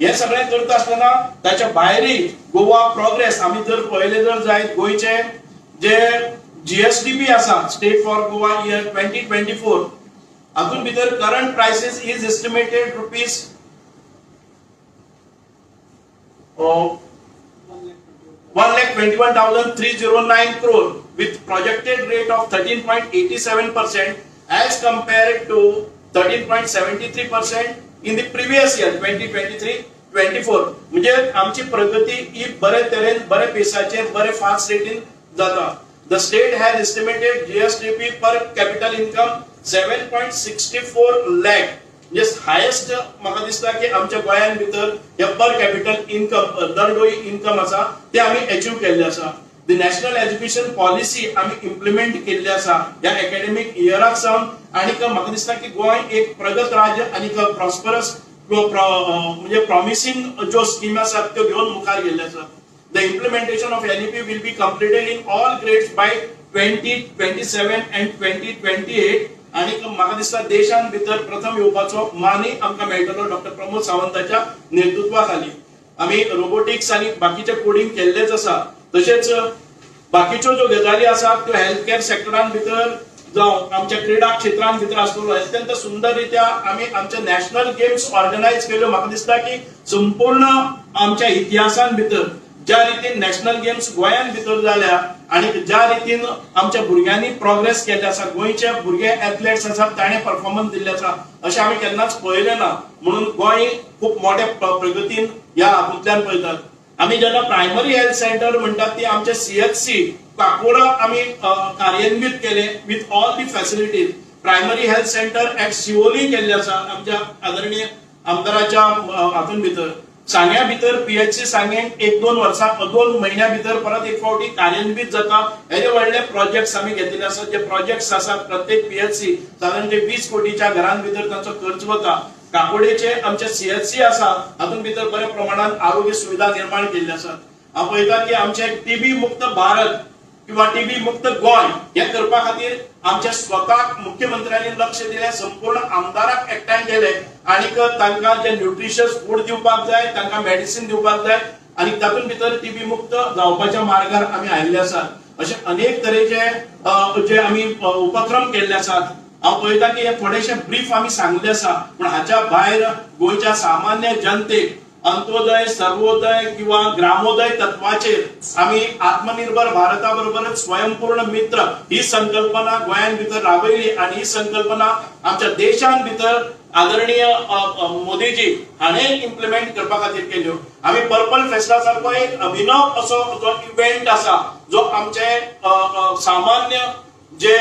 हे सगळें करता आसतना ताच्या भायरय गोवा प्रोग्रेस आमी जर पळयले जर जायत गोंयचे जे GSDP आसा स्टेट फॉर गोवा इयर 2024 हातून भितर current prices is estimated rupees 1,21,309 crore with projected rate of 13.87% as compared to 13.73% in the previous year 2023-24. म्हणजे आमची प्रगती ही बरे तरेन बरे पेसाचेर बरे फास्ट रेटीन जाता. The state has estimated GSDP per capital income 7.64 lakh. Just highest म्हाका दिसता की आमच्या गोंयान भितर हे पर कॅपिटल इन्कम दरडोई इन्कम आसा ते आमी अचीव केल्ले आसा. द नॅशनल एज्युकेशन पॉलिसी आमी इम्प्लिमेंट केल्ली आसा ह्या एकेडमिक इयराक सावन. आणि म्हाका दिसता की गोंय एक प्रगत राज्य आणि प्रॉस्परस म्हणजे प्रॉमिसिंग ज्यो स्कीम आसात त्यो घेवन मुखार गेल्ले आसात. The implementation of NEP will be completed in all grades by 2027 and 2028. आणि म्हाका दिसता देशान भितर प्रथम येवपाचो मानय आमकां मेळटलो डॉक्टर प्रमोद सावंताच्या नेतृत्वा खाली. आमी रोबोटिक्स आणि बाकीचे कोडिंग केल्लेच आसा. तशेंच बाकीच्यो ज्यो गजाली आसात त्यो हेल्थ केअर सेक्टरान भितर जावं आमच्या क्रीडा क्षेत्रान भितर आसतलो अत्यंत सुंदर रित्या आमी आमचे नॅशनल गेम्स ऑर्गनायज केल्यो. म्हाका दिसता की संपूर्ण आमच्या इतिहासान भितर ज्या रितीन नॅशनल गेम्स गोंयान भितर जाल्या आणि ज्या रितीन आमच्या भुरग्यांनी प्रोग्रेस केल्ले आसा गोंयचे भुरगे एथलेट्स आसात ताणे परफॉर्मन्स दिल्ले आसा अशें आमी केन्नाच पळयलें ना. म्हणून गोंय खूब मोठ्या प्रगतीन ह्या हातूंतल्यान पळयतात. आमी जेन्ना प्रायमरी हेल्थ सेंटर म्हणटात ती आमचे CHC काकोडा आमी कार्यान्वित केले with all the facilities. Primary health centre at Siolim केल्ले आसा आमच्या आदरणीय आमदाराच्या हातून भितर. सांग्या भितर PHC सांगेन 1-2 वर्सां 2 महिन्या भितर परत एक फावटी कार्यान्वित जाता. हे व्हडले प्रोजेक्ट्स आमी घेतिल्ले आसात. जे प्रोजेक्ट्स आसात प्रत्येक PHC साधारण 20 कोटीच्या घरान भितर तांचो खर्च वता. काकोडेचे आमचे CHC आसा हातून भितर बऱ्या प्रमाणात आरोग्य सुविधा निर्माण केल्ले आसात. हांव पळयता की आमचे TB मुक्त भारत किंवा TB मुक्त गोंय हे करपा खातीर आमच्या स्वतः मुख्यमंत्र्यांनी लक्ष दिले. संपूर्ण आमदाराक एकठांय केले आणि तांकां जे न्यूट्रिशियस फूड दिवपाक जाय तांकां मेडिसिन दिवपाक जाय आणि तातूंत भितर TB मुक्त जावपाच्या मार्गार आमी आयिल्ले आसात. अशे अनेक तरेचे जे आमी उपक्रम केल्ले आसात. हांव पळयता की हे थोडेशे ब्रीफ आमी सांगले आसा पूण हाच्या भायर गोंयच्या सामान्य जनतेक अंत्योदय सर्वोदय किंवा ग्रामोदय तत्वाचेर आमी आत्मनिर्भर भारता बरोबरच स्वयंपूर्ण मित्र ही संकल्पना गोंयान भितर राबयली आणि ही संकल्पना आमच्या देशान भितर आदरणीय मोदीजी हाणें इम्प्लिमेंट करपा खातीर केल्यो. आमी पर्पल फेस्टा सारको एक अभिनव असो जो इव्हेंट आसा जो आमचे सामान्य जे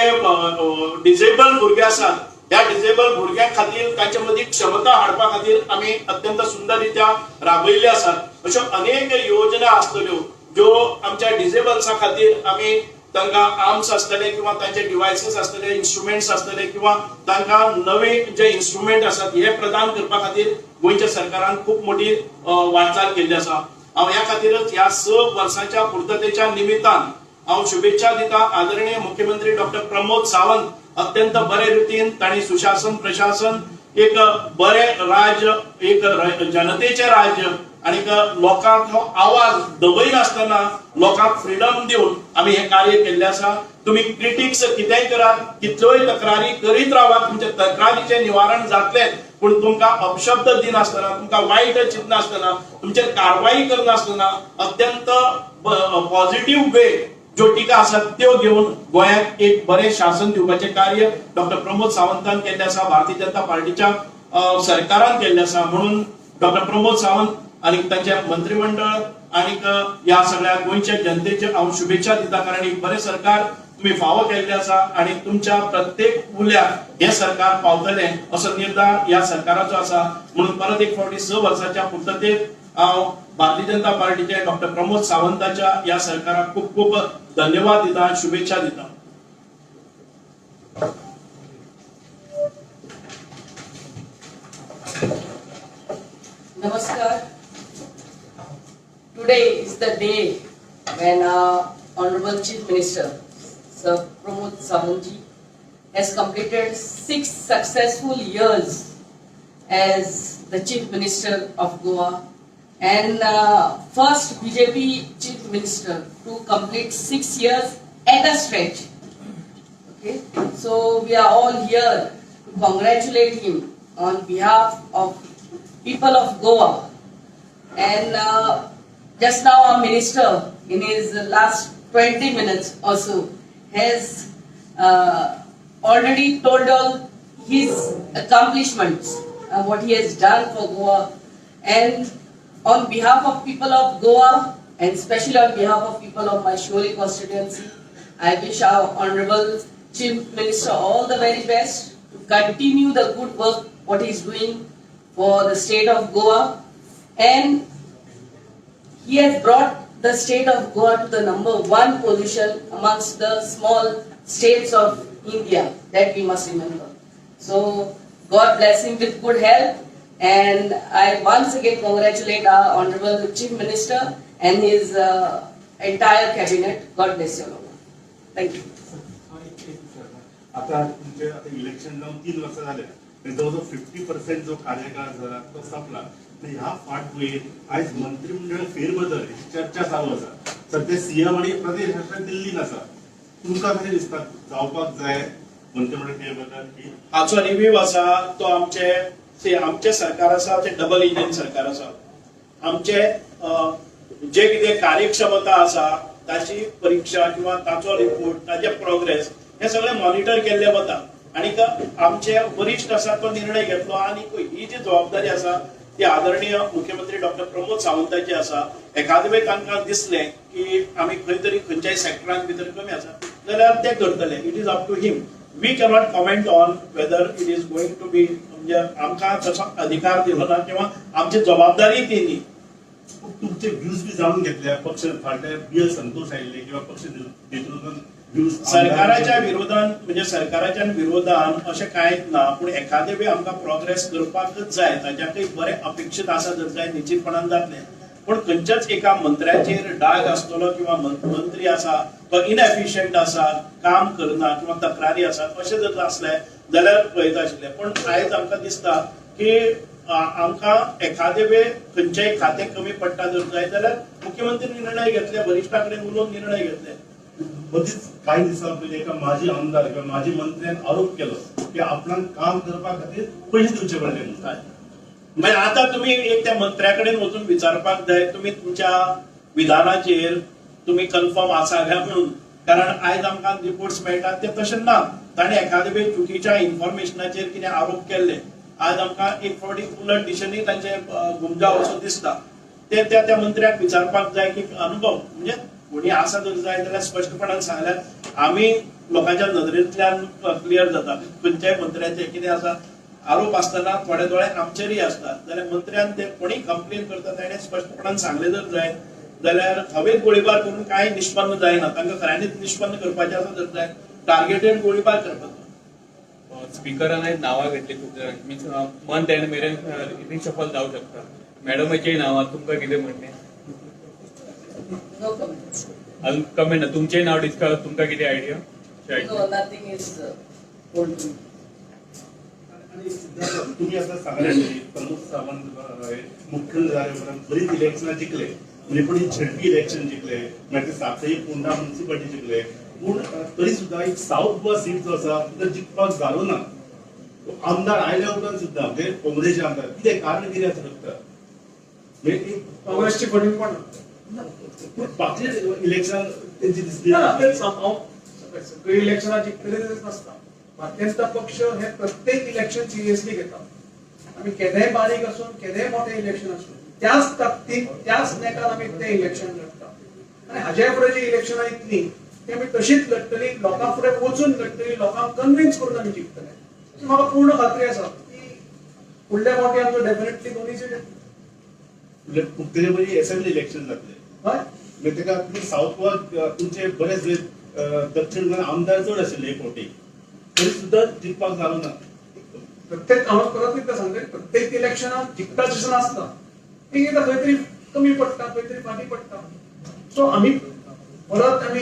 डिसेबल भुरगे आसात त्या डिसेबल भुरग्यां खातीर तांचे मदीं क्षमता हाडपा खातीर आमी अत्यंत सुंदर रित्या राबयल्ले आसात. अश्यो अनेक योजना आसतल्यो ज्यो आमच्या डिसेबल्सां खातीर आमी तांकां आर्म्स आसतले किंवा तांचे डिव्हायसेस आसतले, इन्स्ट्रुमेंट्स आसतले किंवा तांकां नवे जे इन्स्ट्रुमेंट आसात हे प्रदान करपा खातीर गोंयच्या सरकारान खूब मोठी वाटचाल केल्ली आसा. हांव ह्या खातीरच ह्या 6 वर्सांच्या पुर्ततेच्या निमित्तान हांव शुभेच्छा दिता आदरणीय मुख्यमंत्री डॉक्टर प्रमोद सावंत. अत्यंत बरे रितीन तांणी सुशासन प्रशासन एक बरे राज्य, एक जनतेचे राज्य आणि लोकांचो आवाज दबयनासतना लोकांक फ्रीडम दिवन आमी हे कार्य केल्ले आसा. तुम्ही क्रिटिक्स कितेंय करात, कितल्योय तक्रारी करीत रावात, तुमच्या तक्रारीचे निवारण जातलें, पूण तुमकां अपशब्द दिनासतना, तुमकां वायट चिंतनासतना, तुमचेर कारवाई करनासतना अत्यंत पॉझिटिव्ह वे ज्यो टिका आसात त्यो घेवन गोंयाक एक बरें शासन दिवपाचें कार्य डॉक्टर प्रमोद सावंतान केल्लें आसा, भारतीय जनता पार्टीच्या सरकारान केल्लें आसा. म्हणून डॉक्टर प्रमोद सावंत आणि तांचे मंत्रिमंडळ आणि या सगळ्या गोंयच्या जनतेचे हांव शुभेच्छा दिता. कारण एक बरें सरकार तुम्ही फावो केल्लें आसा आणि तुमच्या प्रत्येक उल्याक हे सरकार पावतलें असो निर्धार ह्या सरकाराचो आसा. म्हणून परत एक फावटी 6 वर्साच्या पुर्ततेक हांव भारतीय जनता पार्टीचे डॉक्टर प्रमोद सावंताच्या या सरकाराक खूप खूप धन्यवाद दिता, शुभेच्छा दिता. Namaskar. Today is the day when Honorable Chief Minister Sir Pramod Sawantji has completed 6 successful years as the Chief Minister of Goa and first BJP Chief Minister to complete 6 years at a stretch. Okay, so we are all here to congratulate him on behalf of people of Goa. And just now our minister in his last 20 minutes or so has already told all his accomplishments, what he has done for Goa. And on behalf of people of Goa and especially on behalf of people of my Shori constituency, I wish our Honorable Chief Minister all the very best to continue the good work what he is doing for the state of Goa, and he has brought the state of Goa to the #1 position amongst the small states of India, that we must remember. So God bless him with good health, and I once again congratulate our Honorable Chief Minister and his entire cabinet. God bless you all. Thank you. आता तुमचे आता election जाऊन 3 वर्ष झाले, जवळजवळ 50% जो कार्यकाळ झाला तो संपला. तर ह्या फाटभुंयेर आयज मंत्रिमंडळ फेरबदल चर्चा चालू आसा. सध्या सीएम आणि प्रदेश शासन दिल्लीन आसा. तुमकां कशें दिसता जावपाक जाय मंत्रिमंडळ फेरबदल की हाचो रिव्ह्यू आसा तो आमचे सरकार आसा ते डबल इंजिन सरकार आसा. आमचे जे कितें कार्यक्षमता आसा ताची परीक्षा किंवा ताचो रिपोर्ट, ताचे प्रोग्रेस हे सगळे मॉनिटर केल्ले वता आणि आमचे वरिष्ठ आसा तो निर्णय घेतलो. आणि ही जी जबाबदारी आसा ती आदरणीय मुख्यमंत्री डॉक्टर प्रमोद सावंताची आसा. एखादे वेळ तांकां दिसलें की आमी खंय तरी खंयच्याय सेक्टरांत भितर कमी आसा जाल्यार ते करतले. It is up to him. We cannot comment on whether it is going to be, म्हणजे आमकां तसो अधिकार दिलो ना किंवा आमची जबाबदारी ती न्ही. तुमचे व्ह्यूज बी जाणून घेतले. पक्ष फाटले बी संतोष आयिल्ले किंवा पक्ष नेतृत्वान सरकाराच्या विरोधान म्हणजे सरकाराच्या विरोधान अशें कांयच ना. पूण एखादे वेळ आमकां प्रोग्रेस करपाकच जाय, ताच्याकय बरें अपेक्षीत आसा जर जाय निश्चितपणान जातलें. पण खंयच्याच एका मंत्र्याचेर डाग आसतलो किंवा मंत्री आसा तो इनएफिशियंट आसा, काम करना किंवा तक्रारी आसात अशें जर आसलें जाल्यार पळयता आशिल्लें. पण आयज आमकां दिसता की आमकां एखादे वेळ खंयचेय खातें कमी पडटा जर जाय जाल्यार मुख्यमंत्री निर्णय घेतले, वरिष्ठा कडेन उलोवन निर्णय घेतले. मदींच काही दिसा पयलीं एका माजी आमदार किंवा माजी मंत्र्यान आरोप केलो की आपणाक काम करपा खातीर पयशे दिवचे पडले म्हणून. म्हणजे आता तुम्ही एक त्या मंत्र्याकडे वचून विचारपाक जाय तुम्ही तुमच्या विधानाचेर तुम्ही कन्फर्म आसा काय म्हणून. कारण आयज आमकां रिपोर्ट्स मेळटात ते तशें ना. ताणें एखादे वेळ चुकीच्या इन्फॉर्मेशनाचेर कितें आरोप केल्ले आज आमकां एक फावटी उलट दिशेनी तांचे गुमजाव असो दिसता ते त्या मंत्र्याक विचारपाक जाय की अनुभव म्हणजे कोणी आसा जर जाय जाल्यार स्पश्टपणान सांगल्यार आमी लोकांच्या नदरेंतल्यान क्लियर जाता खंयच्याय मंत्र्याचे कितें आसा आरोप आसतना थोडे दोळे आमचेरय असतात जाल्यार मंत्र्यान ते कोणी कंप्लेन करता ताणें स्पश्टपणान सांगले जर जाय जाल्यार हवेत गोळीबार करून कांय निष्पन्न जायना तांकां खऱ्यांनीच निष्पन्न करपाचें आसा जर जाय टार्गेटेड गोळीबार करपाचो. स्पीकरान आयज नांवां घेतली खूब जाणां मीन्स मंथ एंड मेरेन रिशफल जावं शकता. मॅडमाचेय नांवां तुमकां कितें म्हणणें? No comment. कमेंट ना तुमचेय नांव डिस्कस तुमकां कितें idea? No, nothing is told to me. आणि तुम्ही आता सांगले प्रमोद सावंत मुख्यमंत्री झाल्यापर्यंत बरीच इलेक्शनां जिंकले म्हणजे पण झडपी इलेक्शन जिंकले मागीर साखळी पोंडा म्युनिसिपालिटी जिंकले पूण तरी सुद्धा एक साऊथ गोवा सीट जो आसा तो जिखपाक जालो ना. आमदार आयल्या उपरांत सुद्धा म्हणजे काँग्रेसचे आमदार कितें कारण कितें आसा शकता म्हणजे काँग्रेसची फटींग पण बाकीचे इलेक्शन त्यांची दिसली सगळी इलेक्शनां जिखतले नसता. भारतीय जनता पक्ष हे प्रत्येक इलेक्शन सिरियसली घेतात. आम्ही केदेय बारीक असून केदेय मोठे इलेक्शन असून त्याच ताकदीन त्याच नेटान आमी ते इलेक्शन लढतात आणि हाजे फुडें जी इलेक्शनां येतली ती आमी तशीच लढटली लोकां फुडें वचून लढटली लोकांक कन्विन्स करून आमी जिखतले. म्हाका पूर्ण खात्री आसा की फुडल्या फावटी आमचो डेफिनेटली दोनीचे तेजे पयलीं असेंब्ली इलेक्शन जातले हय म्हणजे ताका साऊथ गोवा तुमचे बरेच दक्षिण गोंयांत आमदार चड आशिल्ले एक फावटी तरी सुद्धा जिखपाक जालो ना. प्रत्येक हांव परत एकदा सांगता प्रत्येक इलेक्शनाक जिखता जशें नासता एक एकदां खंय तरी कमी पडटा खंय तरी फाटी पडटा. सो आमी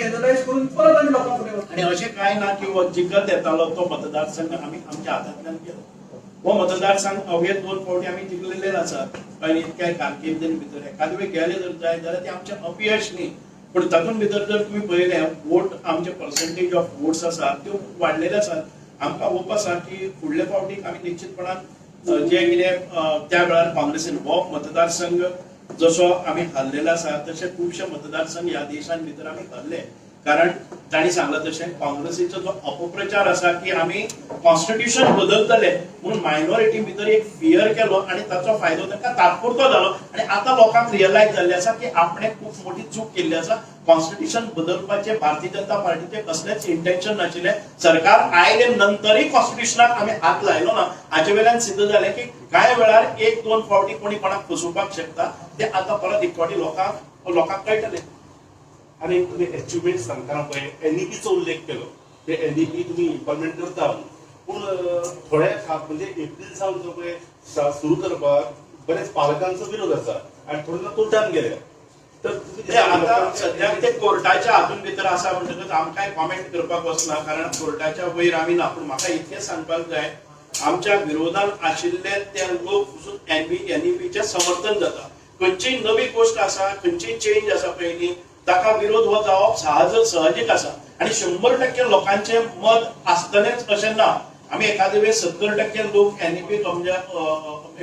एनालायज करून परत आमी लोकां फुडें वता. आणि अशें कांय ना की हो जिखत येतालो तो मतदारसंघ आमी आमच्या हातांतल्यान गेलो. हो मतदारसंघ अवघे 2 फावटी आमी जिखलेले आसात आनी इतक्या कारकिर्दीन भितर एखादे वेळ गेले जर जाय जाल्यार ते आमचें अपयश न्ही पण तातूंत भितर जर तुम्ही पळयलें वोट आमचे पर्सेंटेज ऑफ वोट्स आसात त्यो वाडलेले आसात. आमकां होप आसा की फुडल्या फावटीक आमी निश्चितपणान जे कितें त्या वेळार काँग्रेसीन हो मतदारसंघ जसो आमी हरलेलो आसा तशे खुबशे मतदारसंघ ह्या देशान भितर आमी हरले कारण तांणी सांगलां तशें काँग्रेसीचो जो अपप्रचार आसा की आमी कॉन्स्टिट्यूशन बदलतले म्हणून मायनॉरिटी भितर एक फियर केलो आनी ताचो फायदो तांकां तात्पुरतो जालो आनी आतां लोकांक रियलायज जाल्लें आसा की आपणे खूब मोठी चूक केल्ली आसा. कॉन्स्टिट्यूशन बदलपाचे भारतीय जनता पार्टीचे कसलेच इंटेन्शन नाशिल्ले. सरकार आयले नंतरय कॉन्स्टिट्यूशनाक आमी हात लायलो ना. हाचे वेल्यान सिद्ध जालें की कांय वेळार 1-2 फावटी कोणी कोणाक फसोवपाक शकता ते आतां परत एक फावटी लोकांक कळटलें. आणि तुम्ही अचिव्हमेंट सांगताना पळय एनईपीचो उल्लेख केलो ते एनईपी तुम्ही इम्प्लिमेंट करता पूण थोड्या म्हणजे एप्रील सावन जो पळय सुरू करपाक बरेच पालकांचो विरोध आसा आणि थोडे कोर्टान गेले तर आता सद्याक ते कोर्टाच्या हातून भितर आसा म्हणटकच आमकां कॉमेंट करपाक वचना कारण कोर्टाच्या वयर आमी ना. पूण म्हाका इतकें सांगपाक जाय आमच्या विरोधान आशिल्ले ते लोक पसून एनईपीचें समर्थन जाता. खंयचीय नवी गोश्ट आसा खंयचीय चेंज आसा पयली ताका विरोध हो जावप सहजीक आसा आणि 100% लोकांचे मत आसतलेच अशें ना. आमी एखादे वेळेस 70% लोक एनईपी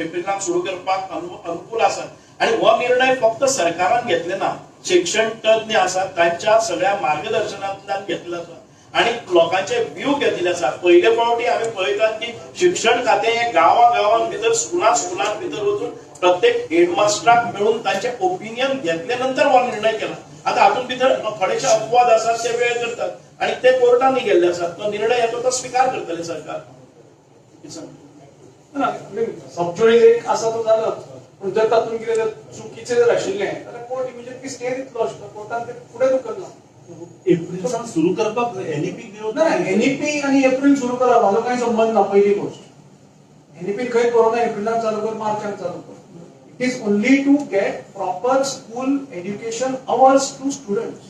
एप्रिलाक सुरू करपाक अनुकूल आसात आणि हो निर्णय फक्त सरकारान घेतले ना शिक्षण तज्ञ आसात तांच्या सगळ्या मार्गदर्शनांतल्यान घेतलेलो आसा आणि लोकांचे व्यू घेतलेले आसा. पयले फावटी आमी पळयतात की शिक्षण खातें हे गांवां भितर स्कुलां भितर वचून प्रत्येक हेडमास्टराक मेळून तांचे ओपिनियन घेतले नंतर हो निर्णय केला. आता हातून भितर थोडेशे अपवाद आसात ते वेळ करतात आणि ते कोर्टान गेल्ले आसात. तो निर्णय येतो तो स्वीकार करतले सरकार. सबज्युडिंग एक आसा तो जालो पण जर तातूंत कितें जर चुकीचें जर आशिल्लें जाल्यार कोर्ट इमिजिएटली स्टे दितलो आसता. कोर्टान ते फुडें धुकलना. एप्रील सावन सुरू करपाक एनईपी विरोध ना एनईपी आणि एप्रिल सुरू करप हाजो कांय संबंध ना. पहिली गोष्ट एनईपी खंय करोना एप्रिलाक चालू कर मार्चाक चालू कर. It is only to get proper school education hours to students.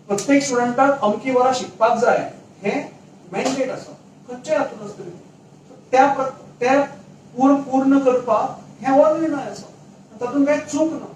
प्रत्येक स्टुडंटाक अमकी वरां शिकपाक जाय हे मॅन्डेट आसा खंयच्याय हातून आसतली. त्या पूर्ण करपाक हे हो निर्णय आसा तातूंत कांय चूक ना.